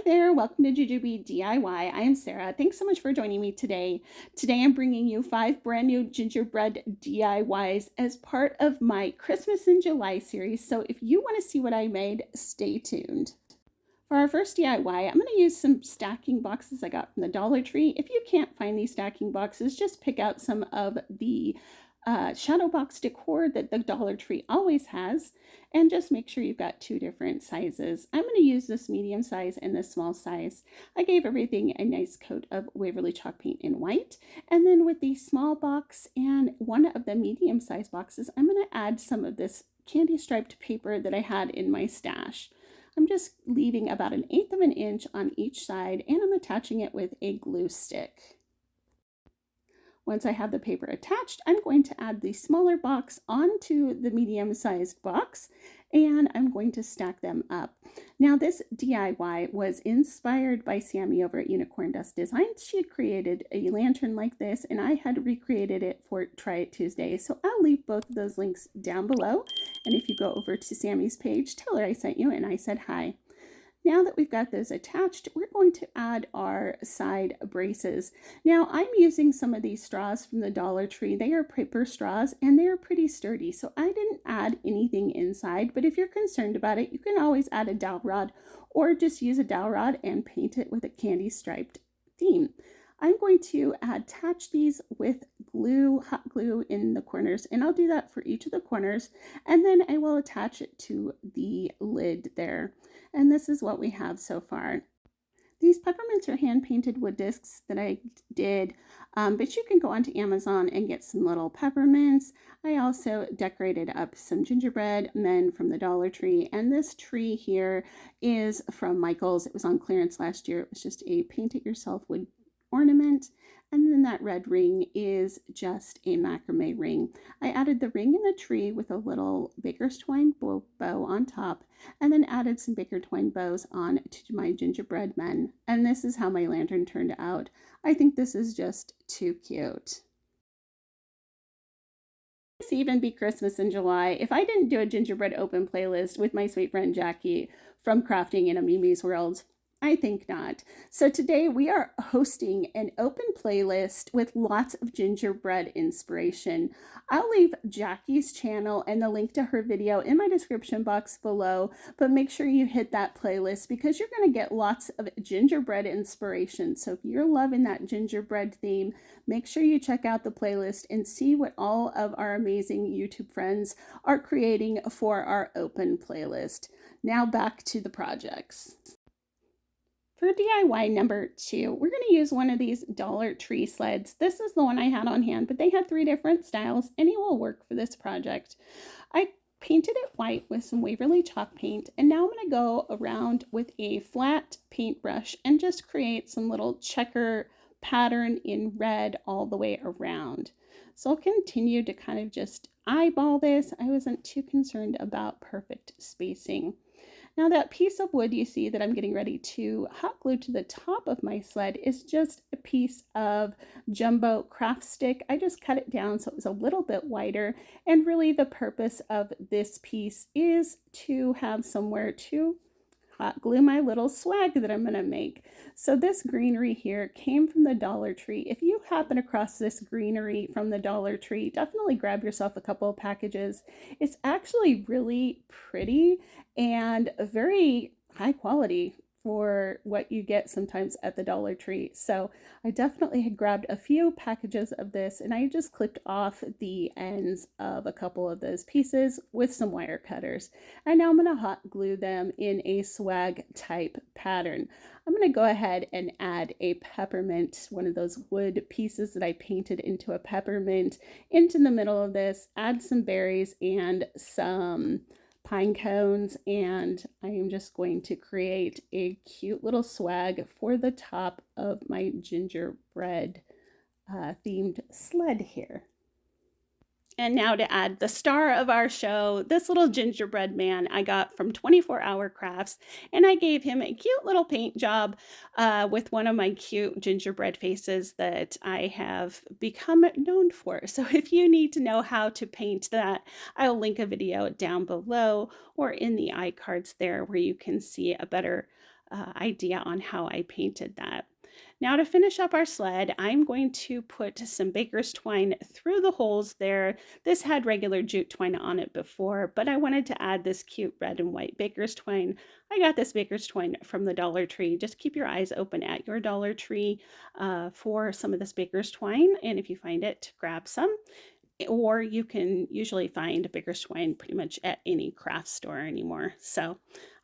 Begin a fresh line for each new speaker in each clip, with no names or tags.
there, welcome to Gingerbread DIY. I am Sarah. Thanks so much for joining me today. Today I'm bringing you 5 brand new gingerbread DIYs as part of my Christmas in July series. So if you want to see what I made, stay tuned. For our first DIY, I'm going to use some stacking boxes I got from the Dollar Tree. If you can't find these stacking boxes, just pick out some of the shadow box decor that the Dollar Tree always has, and just make sure you've got 2 different sizes. I'm going to use this medium size and this small size. I gave everything a nice coat of Waverly chalk paint in white, and then with the small box and one of the medium size boxes, I'm going to add some of this candy striped paper that I had in my stash. I'm just leaving about 1/8 of an inch on each side, and I'm attaching it with a glue stick. Once I have the paper attached, I'm going to add the smaller box onto the medium-sized box, and I'm going to stack them up. Now, this DIY was inspired by Sammy over at Unicorn Dust Designs. She had created a lantern like this, and I had recreated it for Try It Tuesday. So I'll leave both of those links down below. And if you go over to Sammy's page, tell her I sent you and I said hi. Now that we've got those attached, we're going to add our side braces. Now, I'm using some of these straws from the Dollar Tree. They are paper straws and they are pretty sturdy, so I didn't add anything inside, but if you're concerned about it, you can always add a dowel rod or just use a dowel rod and paint it with a candy striped theme. I'm going to attach these with glue, hot glue in the corners, and I'll do that for each of the corners, and then I will attach it to the lid there. And this is what we have so far. These peppermints are hand-painted wood discs that I did, but you can go onto Amazon and get some little peppermints. I also decorated up some gingerbread men from the Dollar Tree, and this tree here is from Michael's. It was on clearance last year. It was just a paint-it-yourself wood ornament, and then that red ring is just a macrame ring. I added the ring in the tree with a little baker's twine bow on top, and then added some baker twine bows on to my gingerbread men, and this is how my lantern turned out. I think this is just too cute. It's even be Christmas in July if I didn't do a gingerbread open playlist with my sweet friend Jackie from Crafting in a Mimi's World. I think not. So today we are hosting an open playlist with lots of gingerbread inspiration. I'll leave Jackie's channel and the link to her video in my description box below, but make sure you hit that playlist because you're going to get lots of gingerbread inspiration. So if you're loving that gingerbread theme, make sure you check out the playlist and see what all of our amazing YouTube friends are creating for our open playlist. Now back to the projects. For DIY number 2, we're going to use one of these Dollar Tree sleds. This is the one I had on hand, but they had 3 different styles, and it will work for this project. I painted it white with some Waverly chalk paint, and now I'm going to go around with a flat paintbrush and just create some little checker pattern in red all the way around. So I'll continue to kind of just eyeball this. I wasn't too concerned about perfect spacing. Now that piece of wood you see that I'm getting ready to hot glue to the top of my sled is just a piece of jumbo craft stick. I just cut it down so it was a little bit wider, and really the purpose of this piece is to have somewhere to hot glue my little swag that I'm going to make. So this greenery here came from the Dollar Tree. If you happen across this greenery from the Dollar Tree, definitely grab yourself a couple of packages. It's actually really pretty and very high quality for what you get sometimes at the Dollar Tree. So I definitely had grabbed a few packages of this, and I just clipped off the ends of a couple of those pieces with some wire cutters. And now I'm going to hot glue them in a swag type pattern. I'm going to go ahead and add a peppermint, one of those wood pieces that I painted into a peppermint, into the middle of this, add some berries and some pine cones, and I am just going to create a cute little swag for the top of my gingerbread themed sled here. And now to add the star of our show, this little gingerbread man I got from 24 Hour Crafts, and I gave him a cute little paint job with one of my cute gingerbread faces that I have become known for. So if you need to know how to paint that, I'll link a video down below or in the iCards there where you can see a better idea on how I painted that. Now to finish up our sled, I'm going to put some baker's twine through the holes there. This had regular jute twine on it before, but I wanted to add this cute red and white baker's twine. I got this baker's twine from the Dollar Tree. Just keep your eyes open at your Dollar Tree for some of this baker's twine, and if you find it, grab some. Or you can usually find baker's twine pretty much at any craft store anymore. So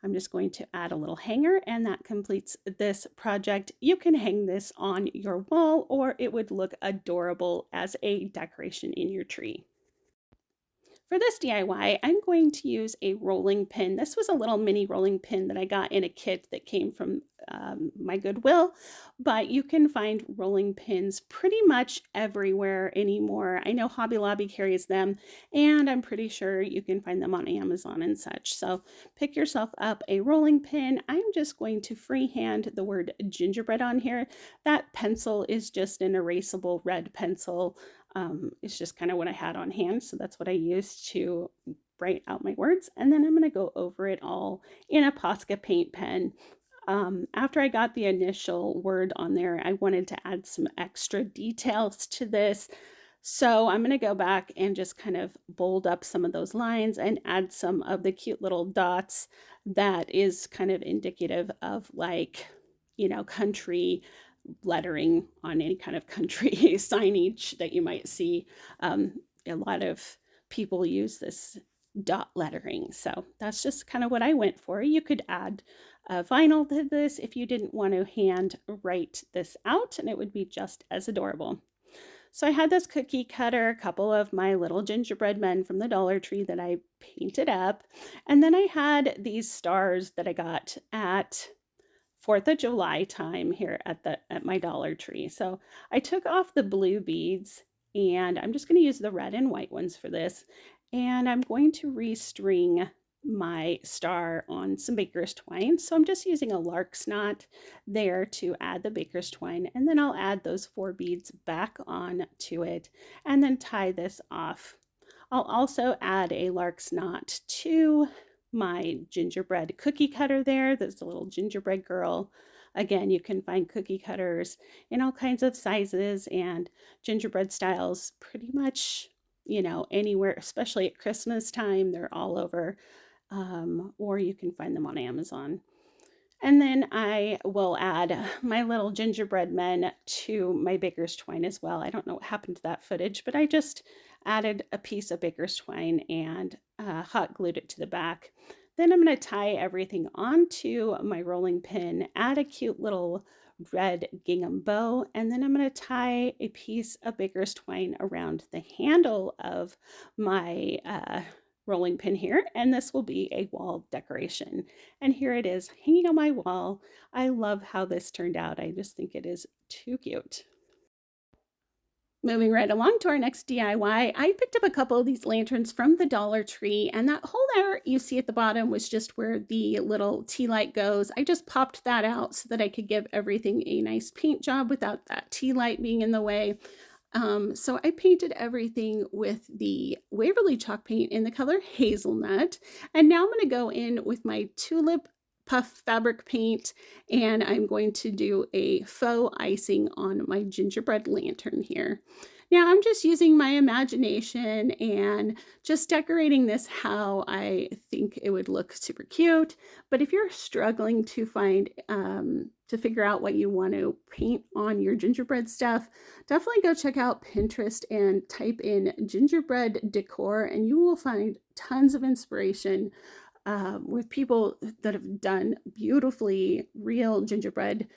I'm just going to add a little hanger, and that completes this project. You can hang this on your wall, or it would look adorable as a decoration in your tree. For this DIY, I'm going to use a rolling pin. This was a little mini rolling pin that I got in a kit that came from my Goodwill, but you can find rolling pins pretty much everywhere anymore. I know Hobby Lobby carries them, and I'm pretty sure you can find them on Amazon and such. So pick yourself up a rolling pin. I'm just going to freehand the word gingerbread on here. That pencil is just an erasable red pencil. It's just kind of what I had on hand, so that's what I used to write out my words. And then I'm going to go over it all in a Posca paint pen. After I got the initial word on there, I wanted to add some extra details to this. So I'm going to go back and just kind of bold up some of those lines and add some of the cute little dots that is kind of indicative of, like, you know, country lettering on any kind of country signage that you might see. A lot of people use this dot lettering. So that's just kind of what I went for. You could add vinyl to this if you didn't want to hand write this out, and it would be just as adorable. So I had this cookie cutter, a couple of my little gingerbread men from the Dollar Tree that I painted up, and then I had these stars that I got at 4th of July time here at my Dollar Tree. So I took off the blue beads, and I'm just going to use the red and white ones for this. And I'm going to restring my star on some baker's twine. So I'm just using a lark's knot there to add the baker's twine, and then I'll add those 4 beads back on to it and then tie this off. I'll also add a lark's knot to my gingerbread cookie cutter there. There's a little gingerbread girl. Again, you can find cookie cutters in all kinds of sizes and gingerbread styles pretty much, you know, anywhere, especially at Christmas time. They're all over, or you can find them on Amazon. And then I will add my little gingerbread men to my baker's twine as well. I don't know what happened to that footage, but I just added a piece of baker's twine and hot glued it to the back. Then I'm going to tie everything onto my rolling pin, add a cute little red gingham bow, and then I'm going to tie a piece of baker's twine around the handle of my rolling pin here, and this will be a wall decoration. And here it is hanging on my wall. I love how this turned out. I just think it is too cute. Moving right along to our next DIY, I picked up a couple of these lanterns from the Dollar Tree, and that hole there you see at the bottom was just where the little tea light goes. I just popped that out so that I could give everything a nice paint job without that tea light being in the way. So I painted everything with the Waverly chalk paint in the color Hazelnut, and now I'm going to go in with my Tulip puff fabric paint, and I'm going to do a faux icing on my gingerbread lantern here. Now I'm just using my imagination and just decorating this how I think it would look super cute. But if you're struggling to find, to figure out what you want to paint on your gingerbread stuff, definitely go check out Pinterest and type in gingerbread decor, and you will find tons of inspiration with people that have done beautifully real gingerbread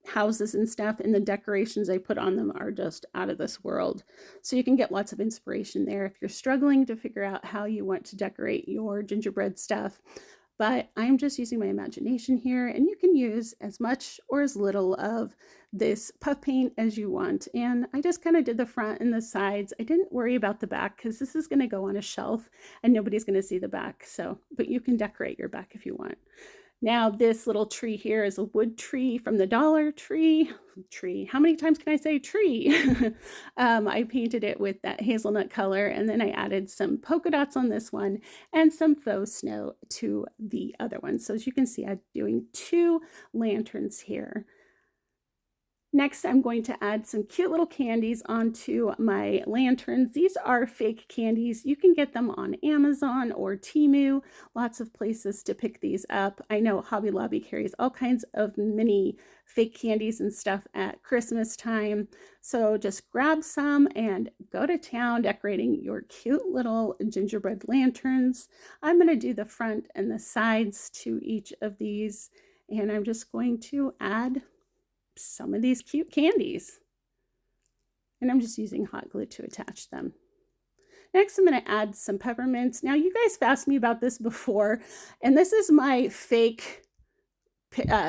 houses and stuff, and the decorations I put on them are just out of this world. So you can get lots of inspiration there if you're struggling to figure out how you want to decorate your gingerbread stuff. But I'm just using my imagination here, and you can use as much or as little of this puff paint as you want. And I just kind of did the front and the sides. I didn't worry about the back because this is going to go on a shelf and nobody's going to see the back. So, but you can decorate your back if you want. Now this little tree here is a wood tree from the Dollar Tree. How many times can I say tree? I painted it with that hazelnut color, and then I added some polka dots on this one and some faux snow to the other one. So as you can see, I'm doing 2 lanterns here. Next, I'm going to add some cute little candies onto my lanterns. These are fake candies. You can get them on Amazon or Temu. Lots of places to pick these up. I know Hobby Lobby carries all kinds of mini fake candies and stuff at Christmas time. So just grab some and go to town decorating your cute little gingerbread lanterns. I'm going to do the front and the sides to each of these, and I'm just going to add some of these cute candies. And I'm just using hot glue to attach them. Next, I'm going to add some peppermints. Now, you guys have asked me about this before, and this is my fake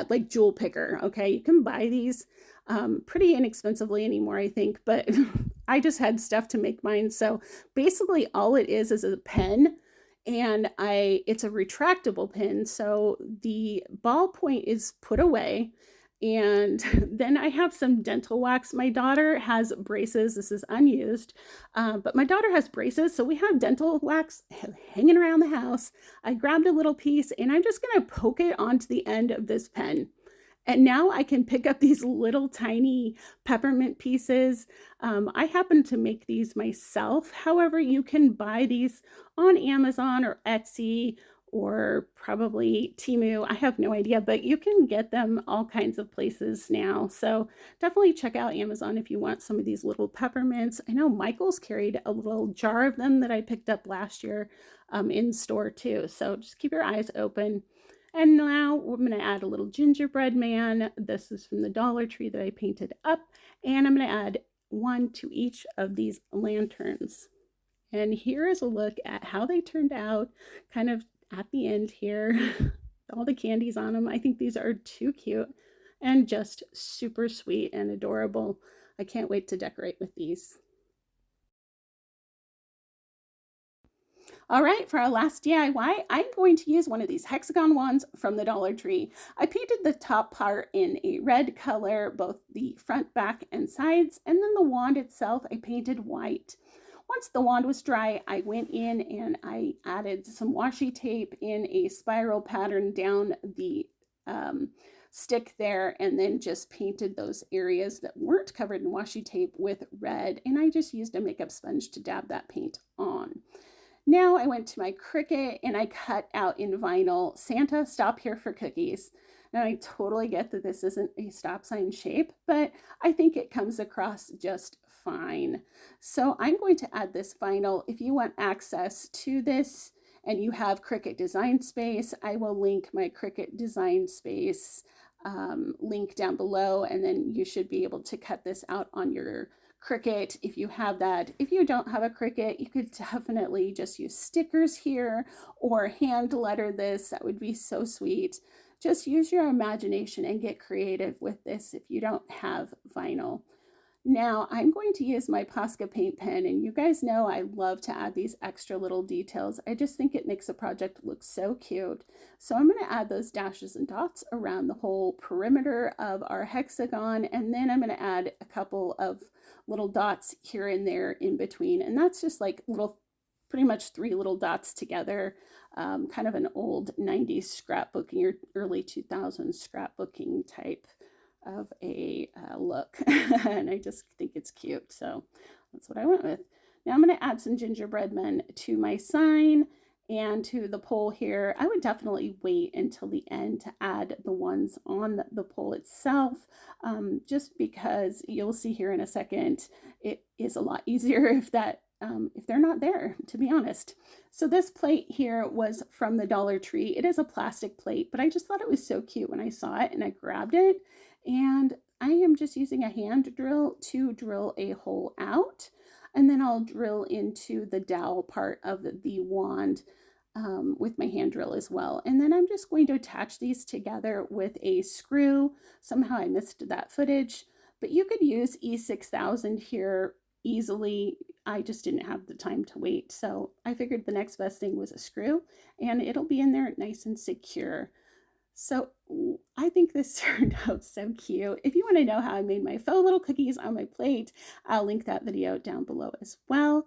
like jewel picker. Okay, you can buy these pretty inexpensively anymore, I think, but I just had stuff to make mine. So basically all it is a pen, and it's a retractable pen. So the ballpoint is put away, and then I have some dental wax. My daughter has braces. This is unused, but my daughter has braces, so we have dental wax hanging around the house. I grabbed a little piece, and I'm just going to poke it onto the end of this pen. And now I can pick up these little tiny peppermint pieces. I happen to make these myself. However, you can buy these on Amazon or Etsy or probably Temu. I have no idea, but you can get them all kinds of places now. So definitely check out Amazon if you want some of these little peppermints. I know Michael's carried a little jar of them that I picked up last year in store too. So just keep your eyes open. And now we're going to add a little gingerbread man. This is from the Dollar Tree that I painted up. And I'm going to add one to each of these lanterns. And here is a look at how they turned out kind of at the end here. All the candies on them. I think these are too cute and just super sweet and adorable. I can't wait to decorate with these. All right, for our last DIY, I'm going to use one of these hexagon wands from the Dollar Tree. I painted the top part in a red color, both the front, back, and sides, and then the wand itself I painted white. Once the wand was dry, I went in and I added some washi tape in a spiral pattern down the stick there, and then just painted those areas that weren't covered in washi tape with red, and I just used a makeup sponge to dab that paint on. Now I went to my Cricut and I cut out in vinyl, Santa, stop here for cookies. Now I totally get that this isn't a stop sign shape, but I think it comes across just fine. So I'm going to add this vinyl. If you want access to this and you have Cricut Design Space, I will link my Cricut Design Space link down below, and then you should be able to cut this out on your Cricut if you have that. If you don't have a Cricut, you could definitely just use stickers here or hand letter this. That would be so sweet. Just use your imagination and get creative with this if you don't have vinyl. Now I'm going to use my Posca paint pen, and you guys know I love to add these extra little details. I just think it makes a project look so cute. So I'm going to add those dashes and dots around the whole perimeter of our hexagon, and then I'm going to add a couple of little dots here and there in between, and that's just like little, pretty much 3 little dots together, kind of an old 90s scrapbooking or early 2000s scrapbooking type of a look. And I just think it's cute, so that's what I went with. Now I'm going to add some gingerbread men to my sign and to the pole here. I would definitely wait until the end to add the ones on the pole itself, just because you'll see here in a second it is a lot easier if they're not there, to be honest. So this plate here was from the Dollar Tree. It is a plastic plate, but I just thought it was so cute when I saw it and I grabbed it, and I am just using a hand drill to drill a hole out, and then I'll drill into the dowel part of the wand with my hand drill as well. And then I'm just going to attach these together with a screw. Somehow I missed that footage, but you could use E6000 here easily. I just didn't have the time to wait, so I figured the next best thing was a screw, and it'll be in there nice and secure. So I think this turned out so cute. If you want to know how I made my faux little cookies on my plate, I'll link that video down below as well.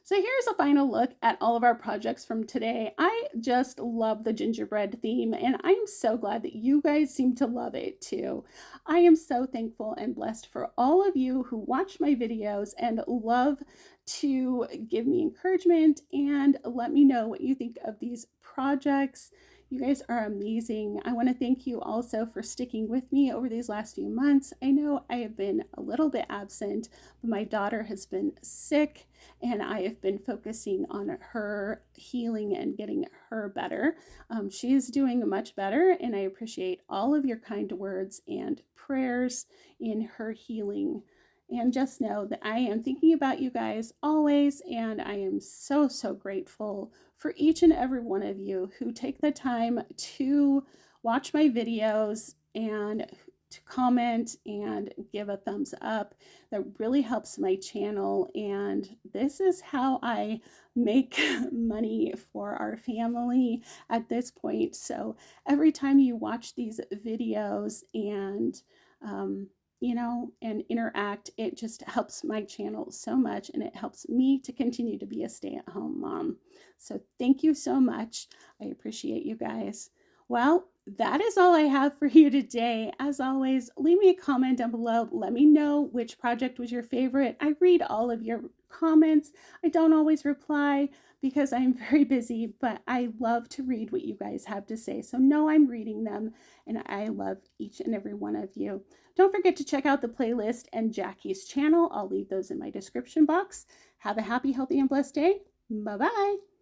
So here's a final look at all of our projects from today. I just love the gingerbread theme, and I'm so glad that you guys seem to love it too. I am so thankful and blessed for all of you who watch my videos and love to give me encouragement and let me know what you think of these projects. You guys are amazing. I want to thank you also for sticking with me over these last few months. I know I have been a little bit absent, but my daughter has been sick and I have been focusing on her healing and getting her better. She is doing much better, and I appreciate all of your kind words and prayers in her healing. And just know that I am thinking about you guys always, and I am so, so grateful for each and every one of you who take the time to watch my videos and to comment and give a thumbs up. That really helps my channel, and this is how I make money for our family at this point. So every time you watch these videos and and interact, it just helps my channel so much, and it helps me to continue to be a stay-at-home mom. So thank you so much. I appreciate you guys. Well, that is all I have for you today. As always, leave me a comment down below. Let me know which project was your favorite. I read all of your comments. I don't always reply because I'm very busy, but I love to read what you guys have to say. So know I'm reading them, and I love each and every one of you. Don't forget to check out the playlist and Jackie's channel. I'll leave those in my description box. Have a happy, healthy, and blessed day. Bye-bye.